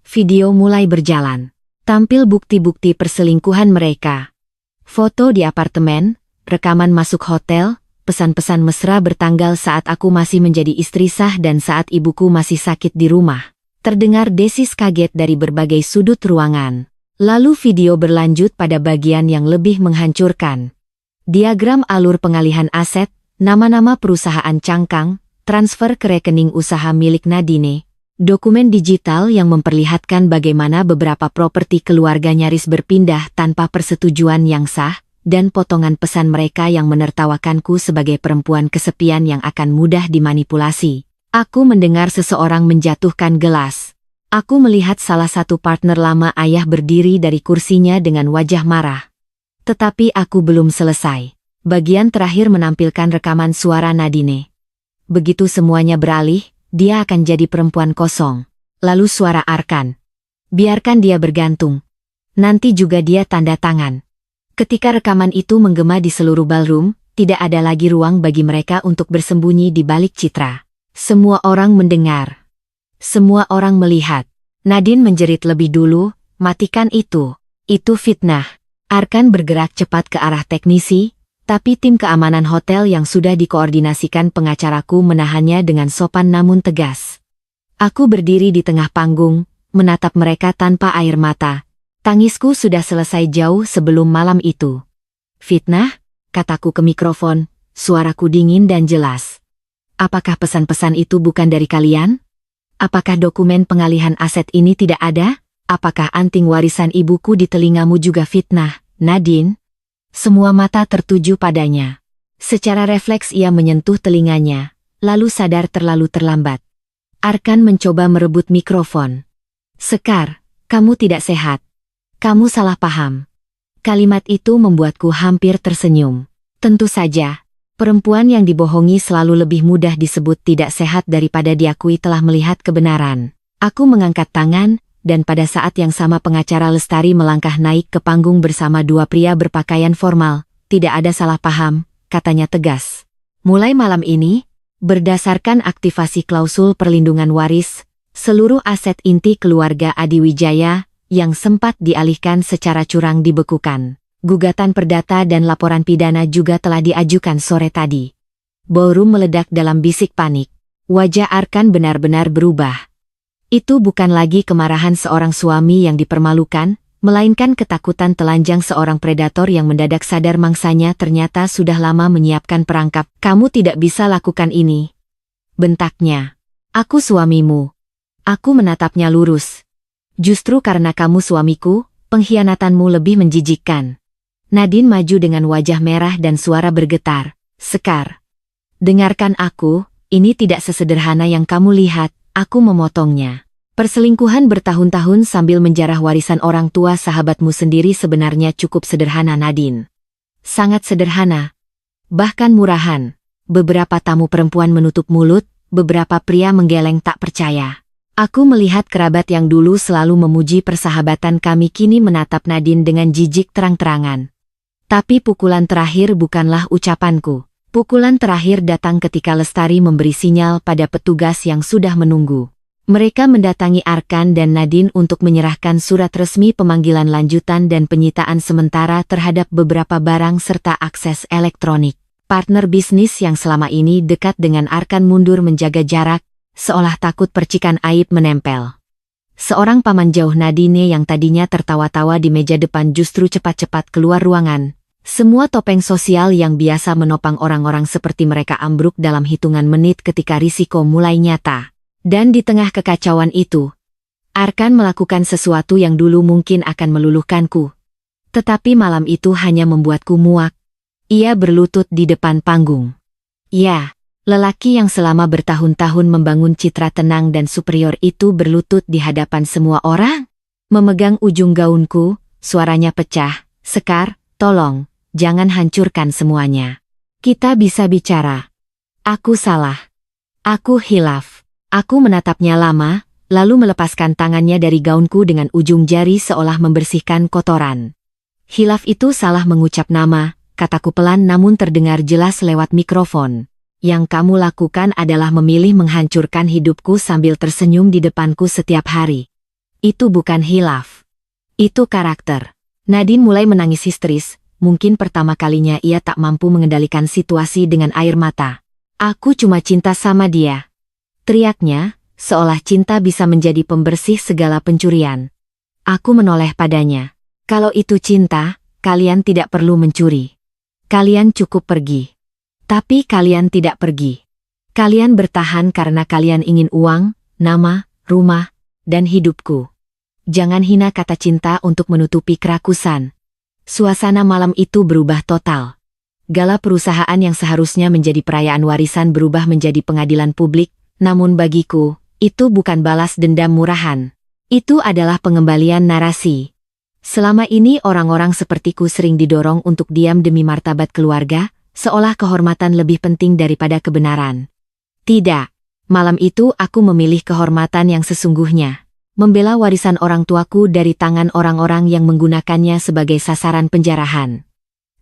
Video mulai berjalan. Tampil bukti-bukti perselingkuhan mereka. Foto di apartemen, rekaman masuk hotel, pesan-pesan mesra bertanggal saat aku masih menjadi istri sah dan saat ibuku masih sakit di rumah. Terdengar desis kaget dari berbagai sudut ruangan. Lalu video berlanjut pada bagian yang lebih menghancurkan. Diagram alur pengalihan aset, nama-nama perusahaan cangkang, transfer ke rekening usaha milik Nadine, dokumen digital yang memperlihatkan bagaimana beberapa properti keluarga nyaris berpindah tanpa persetujuan yang sah, dan potongan pesan mereka yang menertawakanku sebagai perempuan kesepian yang akan mudah dimanipulasi. Aku mendengar seseorang menjatuhkan gelas. Aku melihat salah satu partner lama ayah berdiri dari kursinya dengan wajah marah. Tetapi aku belum selesai. Bagian terakhir menampilkan rekaman suara Nadine. Begitu semuanya beralih, dia akan jadi perempuan kosong. Lalu suara Arkan. Biarkan dia bergantung. Nanti juga dia tanda tangan. Ketika rekaman itu menggema di seluruh ballroom, tidak ada lagi ruang bagi mereka untuk bersembunyi di balik citra. Semua orang mendengar. Semua orang melihat. Nadine menjerit lebih dulu, matikan itu. Itu fitnah. Arkan bergerak cepat ke arah teknisi, tapi tim keamanan hotel yang sudah dikoordinasikan pengacaraku menahannya dengan sopan namun tegas. Aku berdiri di tengah panggung, menatap mereka tanpa air mata. Tangisku sudah selesai jauh sebelum malam itu. Fitnah, kataku ke mikrofon, suaraku dingin dan jelas. Apakah pesan-pesan itu bukan dari kalian? Apakah dokumen pengalihan aset ini tidak ada? Apakah anting warisan ibuku di telingamu juga fitnah, Nadine? Semua mata tertuju padanya. Secara refleks ia menyentuh telinganya, lalu sadar terlalu terlambat. Arkan mencoba merebut mikrofon. Sekar, kamu tidak sehat. Kamu salah paham. Kalimat itu membuatku hampir tersenyum. Tentu saja, perempuan yang dibohongi selalu lebih mudah disebut tidak sehat daripada diakui telah melihat kebenaran. Aku mengangkat tangan, dan pada saat yang sama pengacara Lestari melangkah naik ke panggung bersama dua pria berpakaian formal. Tidak ada salah paham, katanya tegas. Mulai malam ini, berdasarkan aktivasi klausul perlindungan waris, seluruh aset inti keluarga Adiwijaya yang sempat dialihkan secara curang dibekukan. Gugatan perdata dan laporan pidana juga telah diajukan sore tadi. Ballroom meledak dalam bisik panik. Wajah Arkan benar-benar berubah. Itu bukan lagi kemarahan seorang suami yang dipermalukan, melainkan ketakutan telanjang seorang predator yang mendadak sadar mangsanya ternyata sudah lama menyiapkan perangkap. Kamu tidak bisa lakukan ini, bentaknya. Aku suamimu. Aku menatapnya lurus. Justru karena kamu suamiku, pengkhianatanmu lebih menjijikkan. Nadine maju dengan wajah merah dan suara bergetar. Sekar. Dengarkan aku, ini tidak sesederhana yang kamu lihat, aku memotongnya. Perselingkuhan bertahun-tahun sambil menjarah warisan orang tua sahabatmu sendiri sebenarnya cukup sederhana, Nadine. Sangat sederhana. Bahkan murahan. Beberapa tamu perempuan menutup mulut, beberapa pria menggeleng tak percaya. Aku melihat kerabat yang dulu selalu memuji persahabatan kami kini menatap Nadine dengan jijik terang-terangan. Tapi pukulan terakhir bukanlah ucapanku. Pukulan terakhir datang ketika Lestari memberi sinyal pada petugas yang sudah menunggu. Mereka mendatangi Arkan dan Nadine untuk menyerahkan surat resmi pemanggilan lanjutan dan penyitaan sementara terhadap beberapa barang serta akses elektronik. Partner bisnis yang selama ini dekat dengan Arkan mundur menjaga jarak, seolah takut percikan aib menempel. Seorang paman jauh Nadine yang tadinya tertawa-tawa di meja depan justru cepat-cepat keluar ruangan. Semua topeng sosial yang biasa menopang orang-orang seperti mereka ambruk dalam hitungan menit ketika risiko mulai nyata. Dan di tengah kekacauan itu, Arkan melakukan sesuatu yang dulu mungkin akan meluluhkanku. Tetapi malam itu hanya membuatku muak. Ia berlutut di depan panggung. Ya, lelaki yang selama bertahun-tahun membangun citra tenang dan superior itu berlutut di hadapan semua orang. Memegang ujung gaunku, suaranya pecah. Sekar, tolong, jangan hancurkan semuanya. Kita bisa bicara. Aku salah. Aku hilaf. Aku menatapnya lama, lalu melepaskan tangannya dari gaunku dengan ujung jari seolah membersihkan kotoran. Hilaf itu salah mengucap nama. Kataku pelan namun terdengar jelas lewat mikrofon. Yang kamu lakukan adalah memilih menghancurkan hidupku sambil tersenyum di depanku setiap hari. Itu bukan hilaf. Itu karakter. Nadine mulai menangis histeris, mungkin pertama kalinya ia tak mampu mengendalikan situasi dengan air mata. Aku cuma cinta sama dia. Teriaknya, seolah cinta bisa menjadi pembersih segala pencurian. Aku menoleh padanya. Kalau itu cinta, kalian tidak perlu mencuri. Kalian cukup pergi. Tapi kalian tidak pergi. Kalian bertahan karena kalian ingin uang, nama, rumah, dan hidupku. Jangan hina kata cinta untuk menutupi kerakusan. Suasana malam itu berubah total. Gala perusahaan yang seharusnya menjadi perayaan warisan berubah menjadi pengadilan publik, namun bagiku, itu bukan balas dendam murahan. Itu adalah pengembalian narasi. Selama ini orang-orang sepertiku sering didorong untuk diam demi martabat keluarga, seolah kehormatan lebih penting daripada kebenaran. Tidak. Malam itu aku memilih kehormatan yang sesungguhnya. Membela warisan orang tuaku dari tangan orang-orang yang menggunakannya sebagai sasaran penjarahan.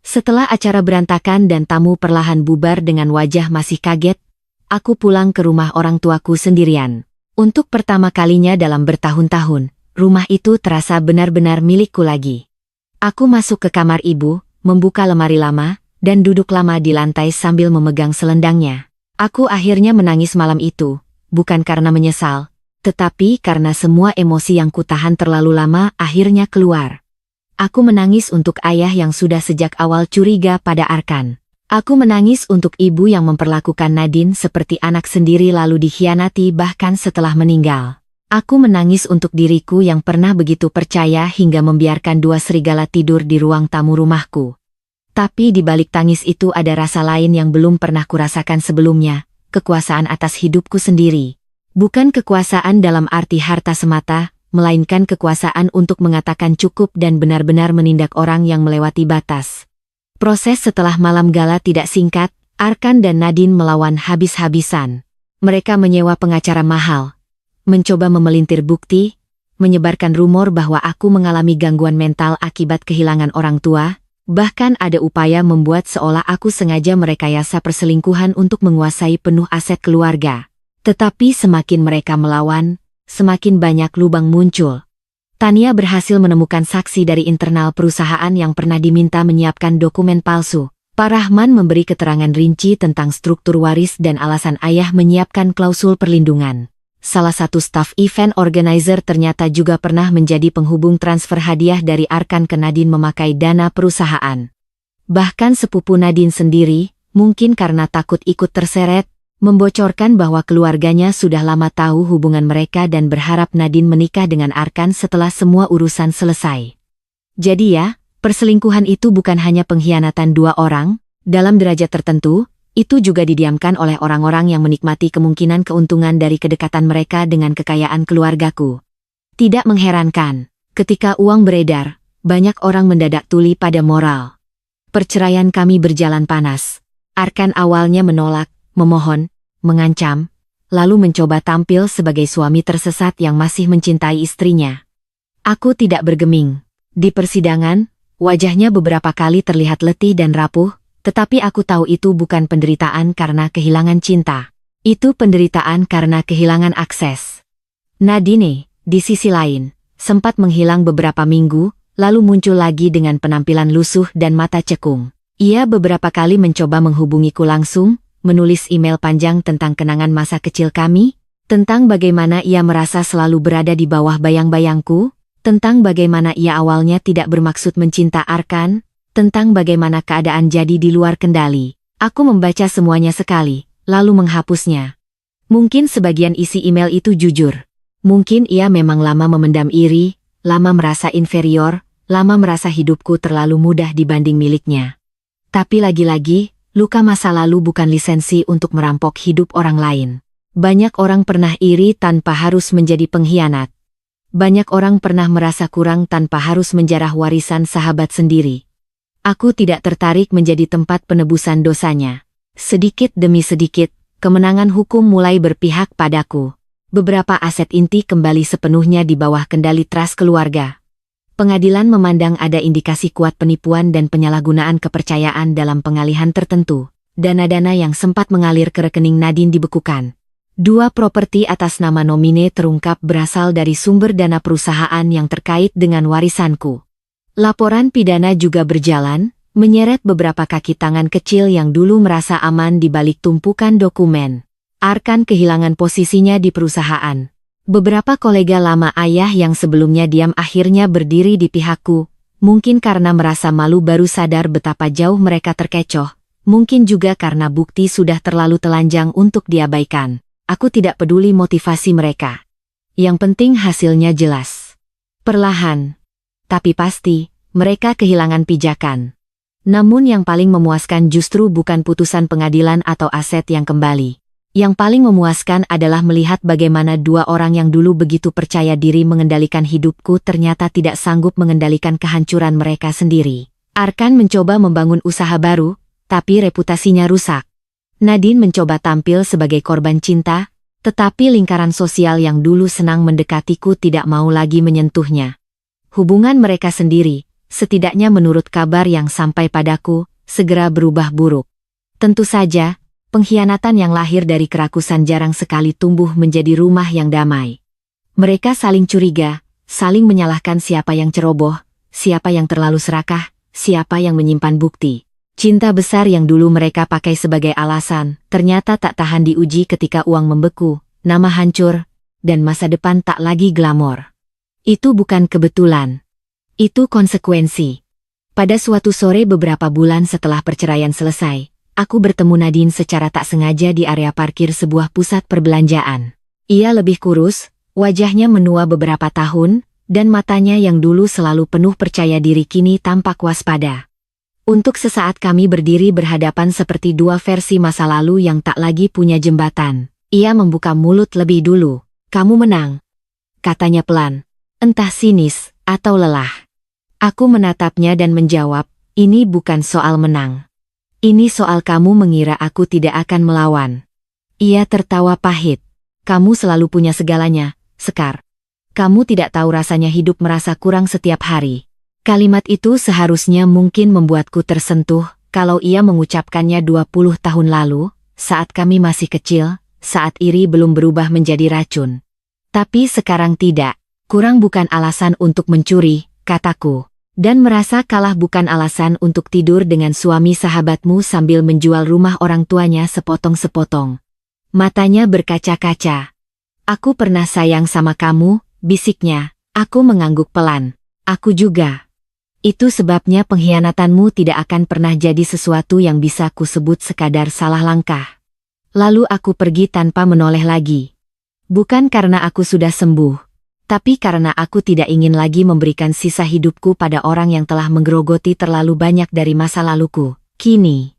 Setelah acara berantakan dan tamu perlahan bubar dengan wajah masih kaget, aku pulang ke rumah orang tuaku sendirian. Untuk pertama kalinya dalam bertahun-tahun, rumah itu terasa benar-benar milikku lagi. Aku masuk ke kamar ibu, membuka lemari lama, dan duduk lama di lantai sambil memegang selendangnya. Aku akhirnya menangis malam itu, bukan karena menyesal, tetapi karena semua emosi yang kutahan terlalu lama akhirnya keluar. Aku menangis untuk ayah yang sudah sejak awal curiga pada Arkan. Aku menangis untuk ibu yang memperlakukan Nadine seperti anak sendiri lalu dikhianati bahkan setelah meninggal. Aku menangis untuk diriku yang pernah begitu percaya hingga membiarkan dua serigala tidur di ruang tamu rumahku. Tapi di balik tangis itu ada rasa lain yang belum pernah kurasakan sebelumnya, kekuasaan atas hidupku sendiri. Bukan kekuasaan dalam arti harta semata, melainkan kekuasaan untuk mengatakan cukup dan benar-benar menindak orang yang melewati batas. Proses setelah malam gala tidak singkat, Arkan dan Nadine melawan habis-habisan. Mereka menyewa pengacara mahal, mencoba memelintir bukti, menyebarkan rumor bahwa aku mengalami gangguan mental akibat kehilangan orang tua, bahkan ada upaya membuat seolah aku sengaja merekayasa perselingkuhan untuk menguasai penuh aset keluarga. Tetapi semakin mereka melawan, semakin banyak lubang muncul. Tania berhasil menemukan saksi dari internal perusahaan yang pernah diminta menyiapkan dokumen palsu. Pak Rahman memberi keterangan rinci tentang struktur waris dan alasan ayah menyiapkan klausul perlindungan. Salah satu staf event organizer ternyata juga pernah menjadi penghubung transfer hadiah dari Arkan ke Nadine memakai dana perusahaan. Bahkan sepupu Nadine sendiri, mungkin karena takut ikut terseret, membocorkan bahwa keluarganya sudah lama tahu hubungan mereka dan berharap Nadine menikah dengan Arkan setelah semua urusan selesai. Jadi ya, perselingkuhan itu bukan hanya pengkhianatan dua orang, dalam derajat tertentu, itu juga didiamkan oleh orang-orang yang menikmati kemungkinan keuntungan dari kedekatan mereka dengan kekayaan keluargaku. Tidak mengherankan, ketika uang beredar, banyak orang mendadak tuli pada moral. Perceraian kami berjalan panas. Arkan awalnya menolak, memohon, mengancam, lalu mencoba tampil sebagai suami tersesat yang masih mencintai istrinya. Aku tidak bergeming. Di persidangan, wajahnya beberapa kali terlihat letih dan rapuh, tetapi aku tahu itu bukan penderitaan karena kehilangan cinta. Itu penderitaan karena kehilangan akses. Nadine, di sisi lain, sempat menghilang beberapa minggu, lalu muncul lagi dengan penampilan lusuh dan mata cekung. Ia beberapa kali mencoba menghubungiku langsung, menulis email panjang tentang kenangan masa kecil kami, tentang bagaimana ia merasa selalu berada di bawah bayang-bayangku, tentang bagaimana ia awalnya tidak bermaksud mencinta Arkan, tentang bagaimana keadaan jadi di luar kendali. Aku membaca semuanya sekali, lalu menghapusnya. Mungkin sebagian isi email itu jujur. Mungkin ia memang lama memendam iri, lama merasa inferior, lama merasa hidupku terlalu mudah dibanding miliknya. Tapi lagi-lagi, luka masa lalu bukan lisensi untuk merampok hidup orang lain. Banyak orang pernah iri tanpa harus menjadi pengkhianat. Banyak orang pernah merasa kurang tanpa harus menjarah warisan sahabat sendiri. Aku tidak tertarik menjadi tempat penebusan dosanya. Sedikit demi sedikit, kemenangan hukum mulai berpihak padaku. Beberapa aset inti kembali sepenuhnya di bawah kendali trust keluarga. Pengadilan memandang ada indikasi kuat penipuan dan penyalahgunaan kepercayaan dalam pengalihan tertentu. Dana-dana yang sempat mengalir ke rekening Nadine dibekukan. 2 properti atas nama nomine terungkap berasal dari sumber dana perusahaan yang terkait dengan warisanku. Laporan pidana juga berjalan, menyeret beberapa kaki tangan kecil yang dulu merasa aman di balik tumpukan dokumen. Arkan kehilangan posisinya di perusahaan. Beberapa kolega lama ayah yang sebelumnya diam akhirnya berdiri di pihakku, mungkin karena merasa malu baru sadar betapa jauh mereka terkecoh, mungkin juga karena bukti sudah terlalu telanjang untuk diabaikan. Aku tidak peduli motivasi mereka. Yang penting hasilnya jelas. Perlahan, tapi pasti, mereka kehilangan pijakan. Namun yang paling memuaskan justru bukan putusan pengadilan atau aset yang kembali. Yang paling memuaskan adalah melihat bagaimana 2 orang yang dulu begitu percaya diri mengendalikan hidupku ternyata tidak sanggup mengendalikan kehancuran mereka sendiri. Arkan mencoba membangun usaha baru, tapi reputasinya rusak. Nadine mencoba tampil sebagai korban cinta, tetapi lingkaran sosial yang dulu senang mendekatiku tidak mau lagi menyentuhnya. Hubungan mereka sendiri, setidaknya menurut kabar yang sampai padaku, segera berubah buruk. Tentu saja, pengkhianatan yang lahir dari kerakusan jarang sekali tumbuh menjadi rumah yang damai. Mereka saling curiga, saling menyalahkan siapa yang ceroboh, siapa yang terlalu serakah, siapa yang menyimpan bukti. Cinta besar yang dulu mereka pakai sebagai alasan, ternyata tak tahan diuji ketika uang membeku, nama hancur, dan masa depan tak lagi glamor. Itu bukan kebetulan. Itu konsekuensi. Pada suatu sore beberapa bulan setelah perceraian selesai, aku bertemu Nadine secara tak sengaja di area parkir sebuah pusat perbelanjaan. Ia lebih kurus, wajahnya menua beberapa tahun, dan matanya yang dulu selalu penuh percaya diri kini tampak waspada. Untuk sesaat kami berdiri berhadapan seperti 2 versi masa lalu yang tak lagi punya jembatan. Ia membuka mulut lebih dulu. "Kamu menang," katanya pelan. Entah sinis atau lelah. Aku menatapnya dan menjawab, "Ini bukan soal menang. Ini soal kamu mengira aku tidak akan melawan." Ia tertawa pahit. "Kamu selalu punya segalanya, Sekar. Kamu tidak tahu rasanya hidup merasa kurang setiap hari." Kalimat itu seharusnya mungkin membuatku tersentuh, kalau ia mengucapkannya 20 tahun lalu, saat kami masih kecil, saat iri belum berubah menjadi racun. Tapi sekarang tidak. Kurang bukan alasan untuk mencuri, kataku. Dan merasa kalah bukan alasan untuk tidur dengan suami sahabatmu sambil menjual rumah orang tuanya sepotong-sepotong. Matanya berkaca-kaca. "Aku pernah sayang sama kamu," bisiknya. Aku mengangguk pelan. "Aku juga." Itu sebabnya pengkhianatanmu tidak akan pernah jadi sesuatu yang bisa kusebut sekadar salah langkah. Lalu aku pergi tanpa menoleh lagi. Bukan karena aku sudah sembuh, tapi karena aku tidak ingin lagi memberikan sisa hidupku pada orang yang telah menggerogoti terlalu banyak dari masa laluku. Kini,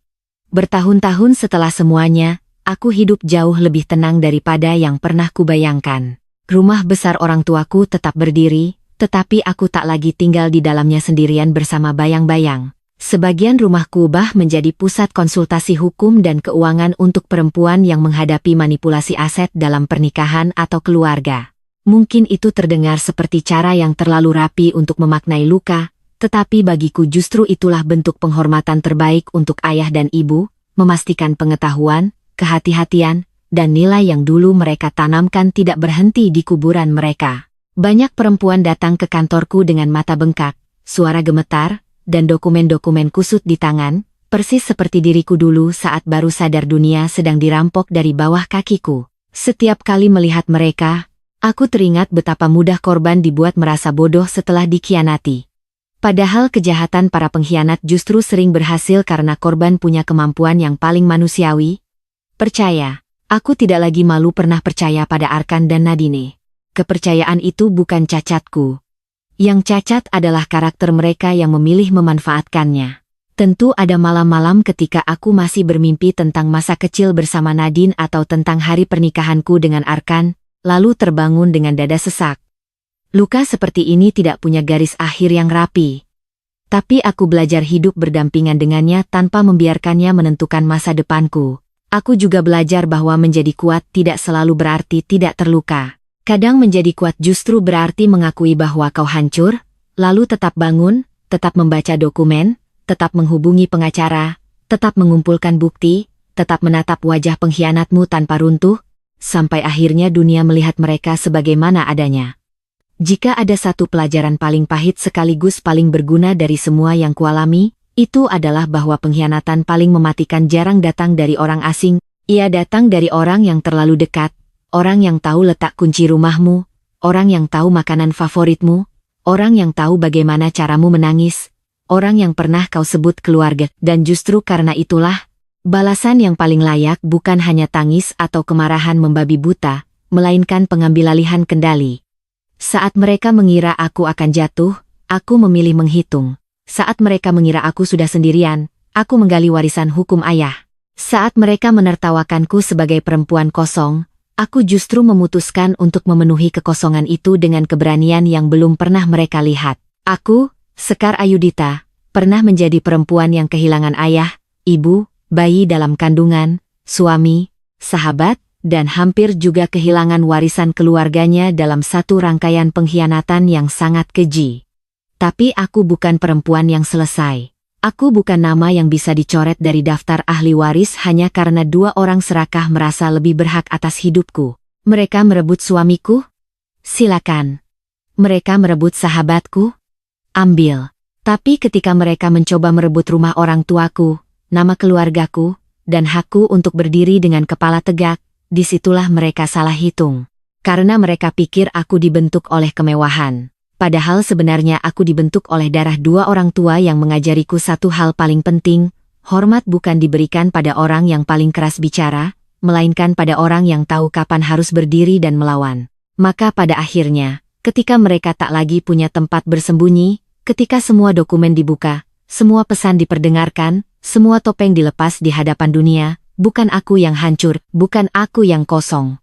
bertahun-tahun setelah semuanya, aku hidup jauh lebih tenang daripada yang pernah kubayangkan. Rumah besar orang tuaku tetap berdiri, tetapi aku tak lagi tinggal di dalamnya sendirian bersama bayang-bayang. Sebagian rumahku ubah menjadi pusat konsultasi hukum dan keuangan untuk perempuan yang menghadapi manipulasi aset dalam pernikahan atau keluarga. Mungkin itu terdengar seperti cara yang terlalu rapi untuk memaknai luka, tetapi bagiku justru itulah bentuk penghormatan terbaik untuk ayah dan ibu, memastikan pengetahuan, kehati-hatian, dan nilai yang dulu mereka tanamkan tidak berhenti di kuburan mereka. Banyak perempuan datang ke kantorku dengan mata bengkak, suara gemetar, dan dokumen-dokumen kusut di tangan, persis seperti diriku dulu saat baru sadar dunia sedang dirampok dari bawah kakiku. Setiap kali melihat mereka, aku teringat betapa mudah korban dibuat merasa bodoh setelah dikhianati. Padahal kejahatan para pengkhianat justru sering berhasil karena korban punya kemampuan yang paling manusiawi. Percaya, aku tidak lagi malu pernah percaya pada Arkan dan Nadine. Kepercayaan itu bukan cacatku. Yang cacat adalah karakter mereka yang memilih memanfaatkannya. Tentu ada malam-malam ketika aku masih bermimpi tentang masa kecil bersama Nadine atau tentang hari pernikahanku dengan Arkan, lalu terbangun dengan dada sesak. Luka seperti ini tidak punya garis akhir yang rapi. Tapi aku belajar hidup berdampingan dengannya tanpa membiarkannya menentukan masa depanku. Aku juga belajar bahwa menjadi kuat tidak selalu berarti tidak terluka. Kadang menjadi kuat justru berarti mengakui bahwa kau hancur, lalu tetap bangun, tetap membaca dokumen, tetap menghubungi pengacara, tetap mengumpulkan bukti, tetap menatap wajah pengkhianatmu tanpa runtuh, sampai akhirnya dunia melihat mereka sebagaimana adanya. Jika ada satu pelajaran paling pahit sekaligus paling berguna dari semua yang kualami, itu adalah bahwa pengkhianatan paling mematikan jarang datang dari orang asing, ia datang dari orang yang terlalu dekat. Orang yang tahu letak kunci rumahmu, orang yang tahu makanan favoritmu, orang yang tahu bagaimana caramu menangis, orang yang pernah kau sebut keluarga, dan justru karena itulah, balasan yang paling layak bukan hanya tangis atau kemarahan membabi buta, melainkan pengambilalihan kendali. Saat mereka mengira aku akan jatuh, aku memilih menghitung. Saat mereka mengira aku sudah sendirian, aku menggali warisan hukum ayah. Saat mereka menertawakanku sebagai perempuan kosong, aku justru memutuskan untuk memenuhi kekosongan itu dengan keberanian yang belum pernah mereka lihat. Aku, Sekar Ayudhita, pernah menjadi perempuan yang kehilangan ayah, ibu, bayi dalam kandungan, suami, sahabat, dan hampir juga kehilangan warisan keluarganya dalam satu rangkaian pengkhianatan yang sangat keji. Tapi aku bukan perempuan yang selesai. Aku bukan nama yang bisa dicoret dari daftar ahli waris hanya karena dua orang serakah merasa lebih berhak atas hidupku. Mereka merebut suamiku? Silakan. Mereka merebut sahabatku? Ambil. Tapi ketika mereka mencoba merebut rumah orang tuaku, nama keluargaku, dan hakku untuk berdiri dengan kepala tegak, disitulah mereka salah hitung. Karena mereka pikir aku dibentuk oleh kemewahan. Padahal sebenarnya aku dibentuk oleh darah dua orang tua yang mengajariku satu hal paling penting, hormat bukan diberikan pada orang yang paling keras bicara, melainkan pada orang yang tahu kapan harus berdiri dan melawan. Maka pada akhirnya, ketika mereka tak lagi punya tempat bersembunyi, ketika semua dokumen dibuka, semua pesan diperdengarkan, semua topeng dilepas di hadapan dunia, bukan aku yang hancur, bukan aku yang kosong.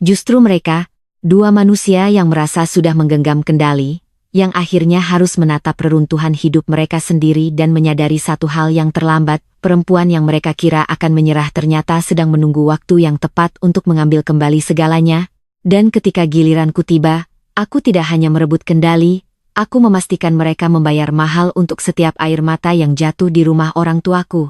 Justru mereka, dua manusia yang merasa sudah menggenggam kendali, yang akhirnya harus menatap reruntuhan hidup mereka sendiri dan menyadari satu hal yang terlambat, perempuan yang mereka kira akan menyerah ternyata sedang menunggu waktu yang tepat untuk mengambil kembali segalanya, dan ketika giliranku tiba, aku tidak hanya merebut kendali, aku memastikan mereka membayar mahal untuk setiap air mata yang jatuh di rumah orang tuaku.